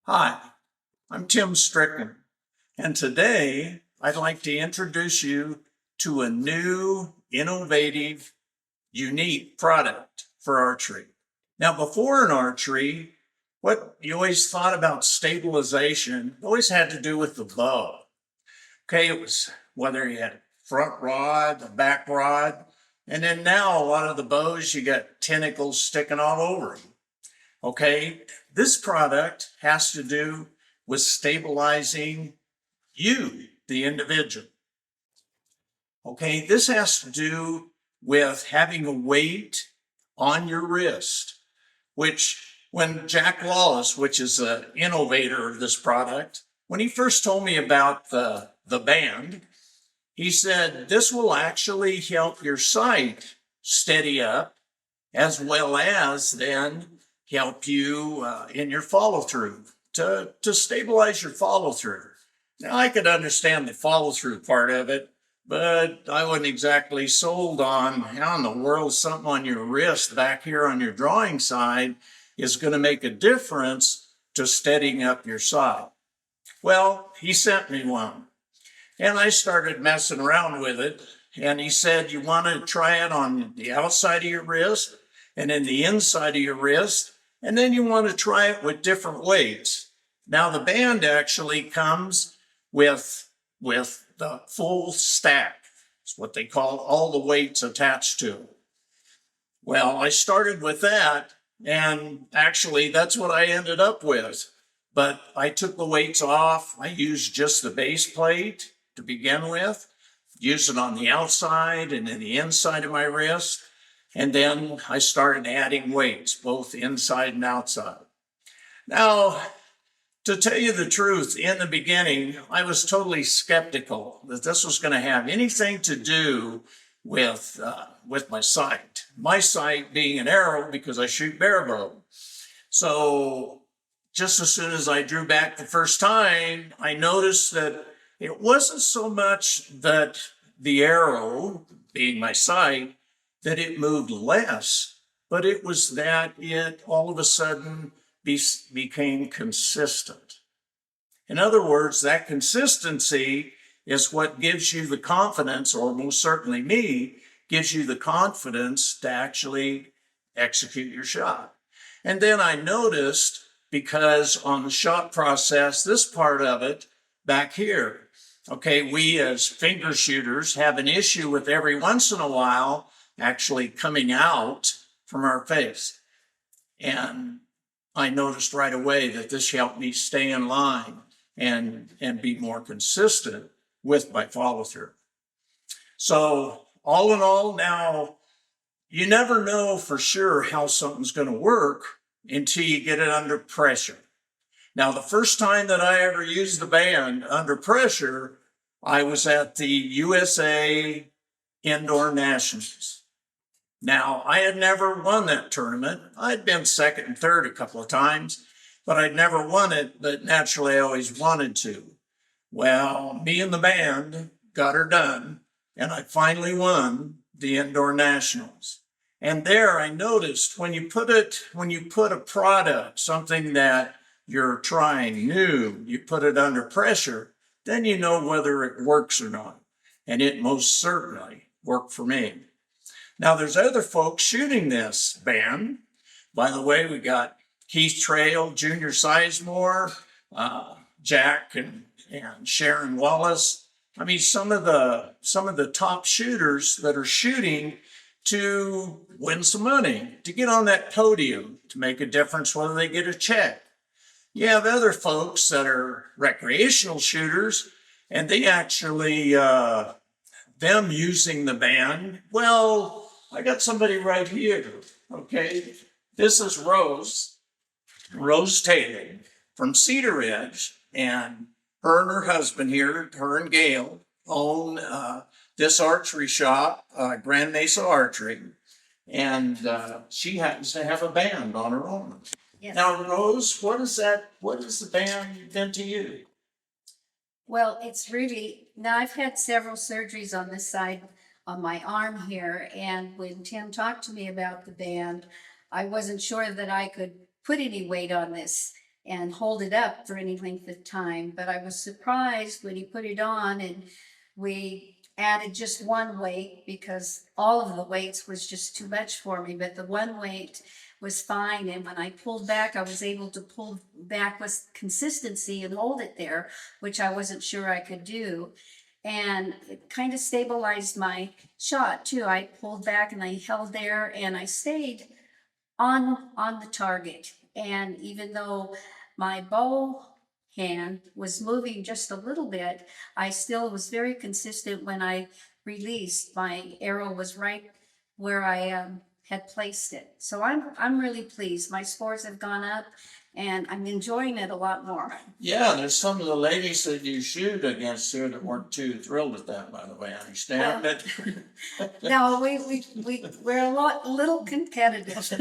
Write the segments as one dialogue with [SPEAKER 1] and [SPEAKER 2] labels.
[SPEAKER 1] Hi, I'm Tim Strickland, and today I'd like to introduce you to a new, innovative, unique product for archery. Now, before in archery, what you always thought about stabilization always had to do with the bow. Okay, it was whether you had front rod, a back rod, and then now a lot of the bows, you got tentacles sticking all over them. Okay, this product has to do with stabilizing you, the individual. Okay, this has to do with having a weight on your wrist, which when Jack Wallace, which is the innovator of this product, when he first told me about the band, he said, this will actually help your sight steady up as well as then help you in your follow through to stabilize your follow through. Now, I could understand the follow through part of it, but I wasn't exactly sold on how in the world something on your wrist back here on your drawing side is going to make a difference to steadying up your sight. Well, he sent me one, and I started messing around with it. And he said, you want to try it on the outside of your wrist and then the inside of your wrist, and then you want to try it with different weights. Now, the band actually comes with the full stack. It's what they call all the weights attached to it. Well, I started with that, and actually that's what I ended up with. But I took the weights off. I used just the base plate to begin with, used it on the outside and then the inside of my wrist. And then I started adding weights, both inside and outside. Now, to tell you the truth, in the beginning, I was totally skeptical that this was going to have anything to do with my sight. My sight being an arrow because I shoot barebow. So just as soon as I drew back the first time, I noticed that it wasn't so much that the arrow, being my sight, that it moved less, but it was that it all of a sudden became consistent. In other words, that consistency is what gives you the confidence, or most certainly me, gives you the confidence to actually execute your shot. And then I noticed, because on the shot process, this part of it back here, okay, we as finger shooters have an issue with every once in a while actually coming out from our face. And I noticed right away that this helped me stay in line and be more consistent with my follow through. So all in all, now you never know for sure how something's going to work until you get it under pressure. Now, the first time that I ever used the band under pressure, I was at the USA Indoor Nationals. Now, I had never won that tournament. I'd been second and third a couple of times, but I'd never won it, but naturally I always wanted to. Well, me and the band got her done, and I finally won the Indoor Nationals. And there I noticed when you put a product, something that you're trying new, you put it under pressure, then you know whether it works or not. And it most certainly worked for me. Now, there's other folks shooting this band. By the way, we got Keith Trail, Junior Sizemore, Jack and Sharon Wallace. I mean, some of the top shooters that are shooting to win some money, to get on that podium, to make a difference whether they get a check. You have other folks that are recreational shooters, and they actually, them using the band. Well, I got somebody right here, okay? This is Rose Taylor from Cedar Ridge, and her and her husband here, her and Gail, own this archery shop, Grand Mesa Archery, and she happens to have a band on her own.
[SPEAKER 2] Yes.
[SPEAKER 1] Now, Rose, what is the band been to you?
[SPEAKER 2] Well, it's really, now I've had several surgeries on this side on my arm here. And when Tim talked to me about the band, I wasn't sure that I could put any weight on this. and hold it up for any length of time. But I was surprised when he put it on and we added just one weight because all of the weights was just too much for me. But the one weight was fine. And when I pulled back, I was able to pull back with consistency and hold it there, which I wasn't sure I could do. And it kind of stabilized my shot too. I pulled back and I held there and I stayed on the target. And even though my bow hand was moving just a little bit, I still was very consistent when I released. My arrow was right where I had placed it. So I'm really pleased. My scores have gone up and I'm enjoying it a lot more.
[SPEAKER 1] Yeah, there's some of the ladies that you shoot against here that weren't too thrilled with that, by the way, I understand, but
[SPEAKER 2] No, we're a little competitive.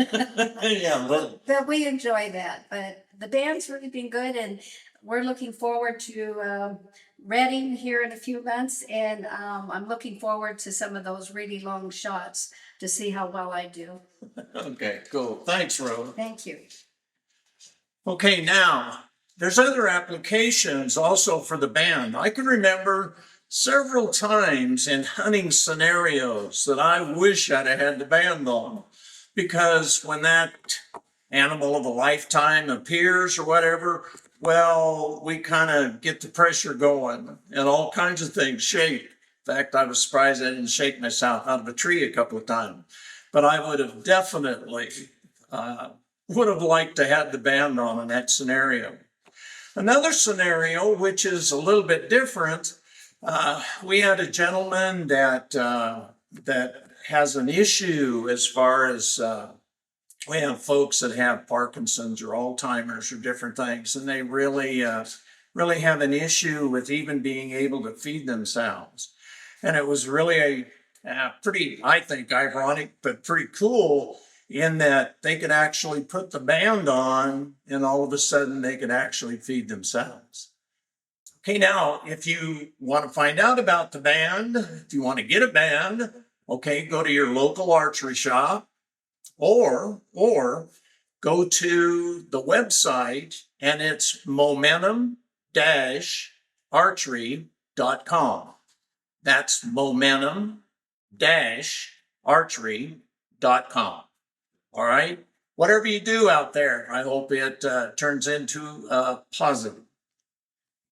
[SPEAKER 1] yeah,
[SPEAKER 2] But we enjoy that. But the band's really been good, and we're looking forward to Reading here in a few months, and I'm looking forward to some of those really long shots to see how well I do.
[SPEAKER 1] okay, cool. Thanks, Rhoda.
[SPEAKER 2] Thank you.
[SPEAKER 1] Okay, now, there's other applications also for the band. I can remember several times in hunting scenarios that I wish I'd have had the band on, because when that animal of a lifetime appears or whatever, well, we kind of get the pressure going and all kinds of things shake. In fact, I was surprised I didn't shake myself out of a tree a couple of times. But I would have definitely would have liked to have the band on in that scenario. Another scenario, which is a little bit different, we had a gentleman that has an issue as far as we have folks that have Parkinson's or Alzheimer's or different things, and they really have an issue with even being able to feed themselves. And it was really a pretty, I think, ironic, but pretty cool in that they could actually put the band on and all of a sudden they could actually feed themselves. Okay, now, if you want to find out about the band, if you want to get a band, okay, go to your local archery shop or go to the website, and it's momentum-archery.com. That's momentum-archery.com. All right. Whatever you do out there, I hope it turns into positive.